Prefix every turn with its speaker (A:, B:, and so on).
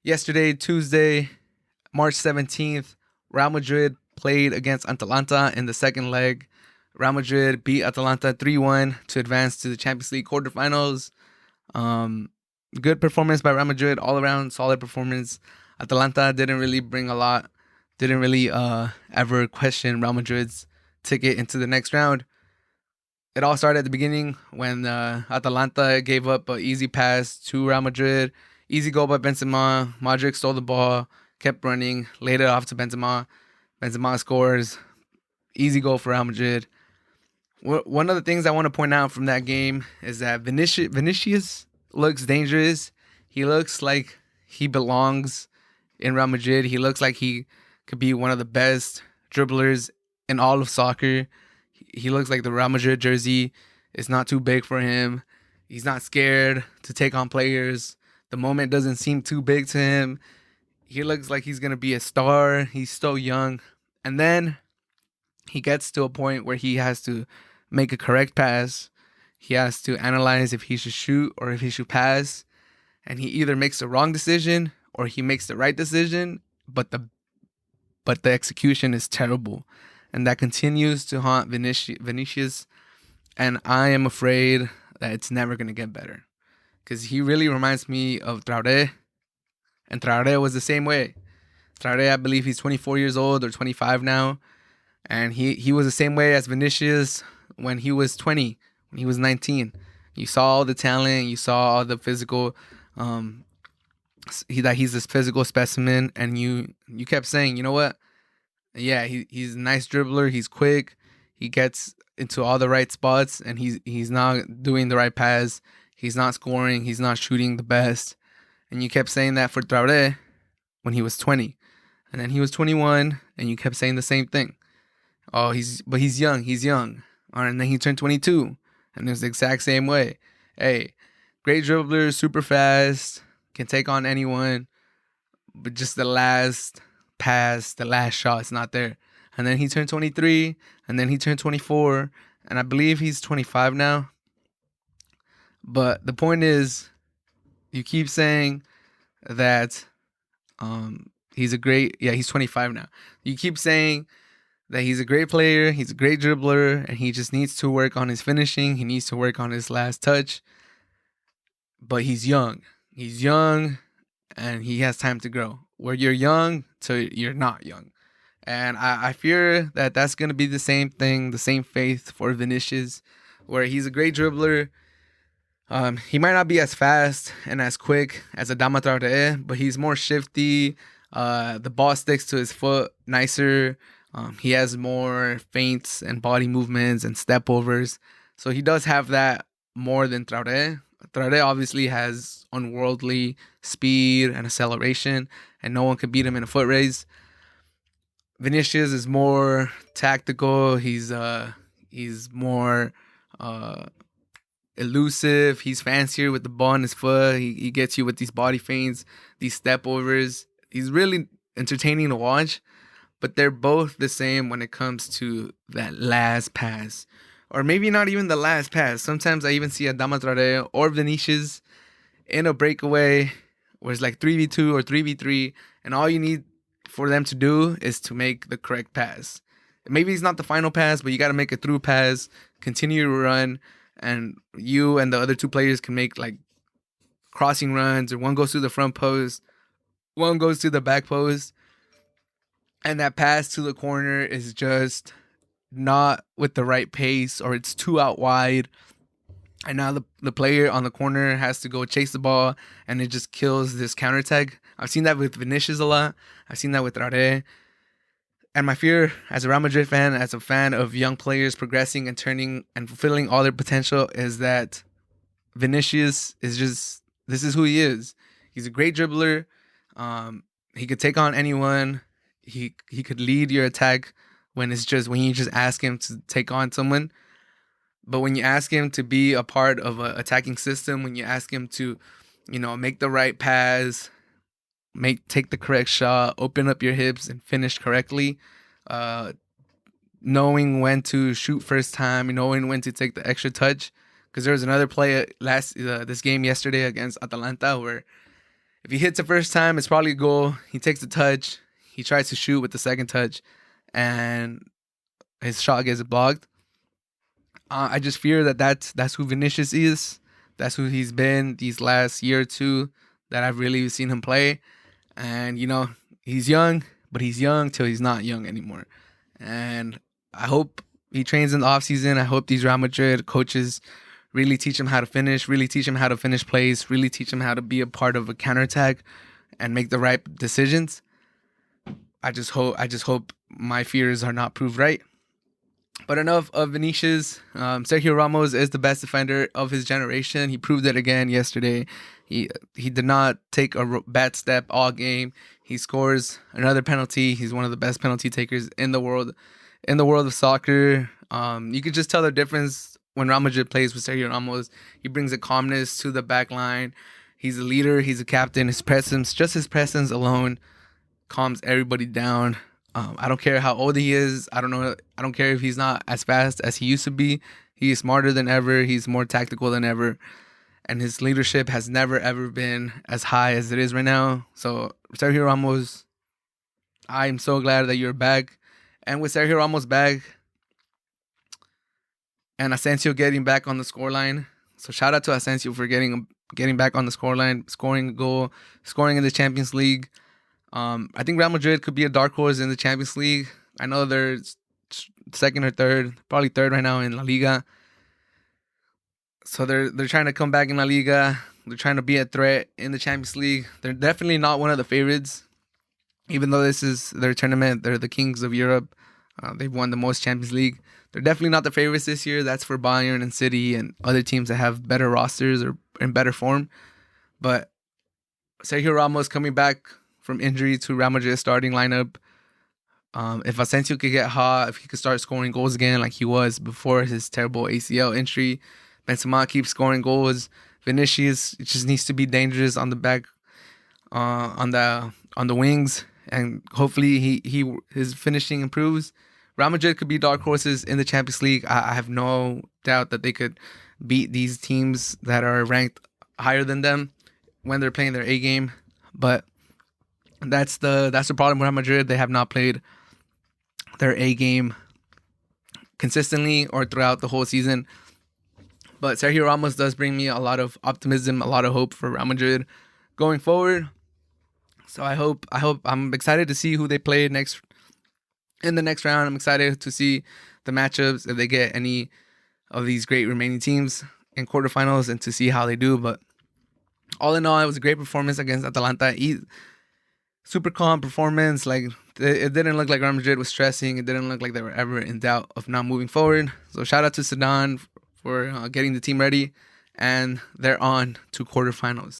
A: Yesterday, Tuesday, March 17th, Real Madrid played against Atalanta in the second leg. Real Madrid beat Atalanta 3-1 to advance to the Champions League quarterfinals. Good performance by Real Madrid, all around solid performance. Atalanta didn't really bring a lot, didn't really ever question Real Madrid's ticket into the next round. It all started at the beginning when Atalanta gave up an easy pass to Real Madrid. Easy goal by Benzema. Modric stole the ball, kept running, laid it off to Benzema. Benzema scores. Easy goal for Real Madrid. One of the things I want to point out from that game is that Vinicius looks dangerous. He looks like he belongs in Real Madrid. He looks like he could be one of the best dribblers in all of soccer. He looks like the Real Madrid jersey is not too big for him. He's not scared to take on players. The moment doesn't seem too big to him. He looks like he's going to be a star. He's so young. And then he gets to a point where he has to make a correct pass. He has to analyze if he should shoot or if he should pass. And he either makes the wrong decision or he makes the right decision, but the execution is terrible. And that continues to haunt Vinicius. And I am afraid that it's never going to get better. Because he really reminds me of Traoré. And Traoré was the same way. Traoré, I believe he's 24 years old or 25 now. And he was the same way as Vinicius when he was 20, when he was 19. You saw all the talent. You saw all the physical, that he's this physical specimen. And you kept saying, you know what? Yeah, he's a nice dribbler. He's quick. He gets into all the right spots. And he's not doing the right pass. He's not scoring. He's not shooting the best. And you kept saying that for Traoré when he was 20. And then he was 21, and you kept saying the same thing. Oh, he's young. He's young. All right, and then he turned 22, and it was the exact same way. Hey, great dribbler, super fast, can take on anyone, but just the last pass, the last shot is not there. And then he turned 23, and then he turned 24, and I believe he's 25 now. But the point is, you keep saying that he's 25 now. You keep saying that he's a great player, he's a great dribbler, and he just needs to work on his finishing. He needs to work on his last touch. But he's young. He's young, and he has time to grow. Where you're young to you're not young. And I fear that that's going to be the same thing, the same faith for Vinicius, where he's a great dribbler. He might not be as fast and as quick as Adama Traoré, but he's more shifty. The ball sticks to his foot nicer. He has more feints and body movements and step overs. So he does have that more than Traoré. Traoré obviously has unworldly speed and acceleration, and no one can beat him in a foot race. Vinicius is more tactical. He's more elusive. He's fancier with the ball in his foot. He gets you with these body feints, these step overs. He's really entertaining to watch, but they're both the same when it comes to that last pass, or maybe not even the last pass. Sometimes I even see Adama Traoré or Vinicius in a breakaway where it's like 3v2 or 3v3, and all you need for them to do is to make the correct pass. Maybe it's not the final pass, but you got to make a through pass, continue to run, and you and the other two players can make like crossing runs, or one goes to the front post, one goes to the back post, and that pass to the corner is just not with the right pace, or it's too out wide. And now the player on the corner has to go chase the ball, and it just kills this counterattack. I've seen that with Vinicius a lot. I've seen that with Traoré. And my fear as a Real Madrid fan, as a fan of young players progressing and turning and fulfilling all their potential, is that Vinicius is this is who he is. He's a great dribbler. He could take on anyone. He could lead your attack when you just ask him to take on someone. But when you ask him to be a part of an attacking system, when you ask him to, make the right pass, take the correct shot, open up your hips and finish correctly, knowing when to shoot first time, knowing when to take the extra touch. Because there was another play this game yesterday against Atalanta where If he hits the first time, it's probably a goal. He takes the touch. He tries to shoot with the second touch, and his shot gets blocked. I just fear that that's who Vinicius is. That's who he's been these last year or two that I've really seen him play. And, he's young, but he's young till he's not young anymore. And I hope he trains in the offseason. I hope these Real Madrid coaches really teach him how to finish, really teach him how to finish plays, really teach him how to be a part of a counterattack and make the right decisions. I just hope my fears are not proved right. But enough of Vinicius. Sergio Ramos is the best defender of his generation. He proved it again yesterday. He did not take a bad step all game. He scores another penalty. He's one of the best penalty takers in the world. In the world of soccer, you could just tell the difference when Real Madrid plays with Sergio Ramos. He brings a calmness to the back line. He's a leader. He's a captain. His presence alone calms everybody down. I don't care how old he is. I don't care if he's not as fast as he used to be. He is smarter than ever. He's more tactical than ever. And his leadership has never, ever been as high as it is right now. So, Sergio Ramos, I'm so glad that you're back. And with Sergio Ramos back and Asensio getting back on the scoreline. So, shout out to Asensio for getting back on the scoreline, scoring a goal, scoring in the Champions League. I think Real Madrid could be a dark horse in the Champions League. I know they're second or third, probably third right now in La Liga. So they're trying to come back in La Liga. They're trying to be a threat in the Champions League. They're definitely not one of the favorites. Even though this is their tournament, they're the kings of Europe. They've won the most Champions League. They're definitely not the favorites this year. That's for Bayern and City and other teams that have better rosters or in better form. But Sergio Ramos coming back from injury to Real Madrid starting lineup. If Asensio could get hot, if he could start scoring goals again like he was before his terrible ACL injury, Benzema keeps scoring goals. Vinicius just needs to be dangerous on the back, on the wings, and hopefully his finishing improves. Real Madrid could be dark horses in the Champions League. I have no doubt that they could beat these teams that are ranked higher than them when they're playing their A game. But that's the problem with Real Madrid. They have not played their A game consistently or throughout the whole season. But Sergio Ramos does bring me a lot of optimism, a lot of hope for Real Madrid going forward. So I'm excited to see who they play in the next round. I'm excited to see the matchups if they get any of these great remaining teams in quarterfinals and to see how they do. But all in all, it was a great performance against Atalanta. Super calm performance. Like, it didn't look like Real Madrid was stressing. It didn't look like they were ever in doubt of not moving forward. So shout out to Zidane for getting the team ready, and they're on to quarterfinals.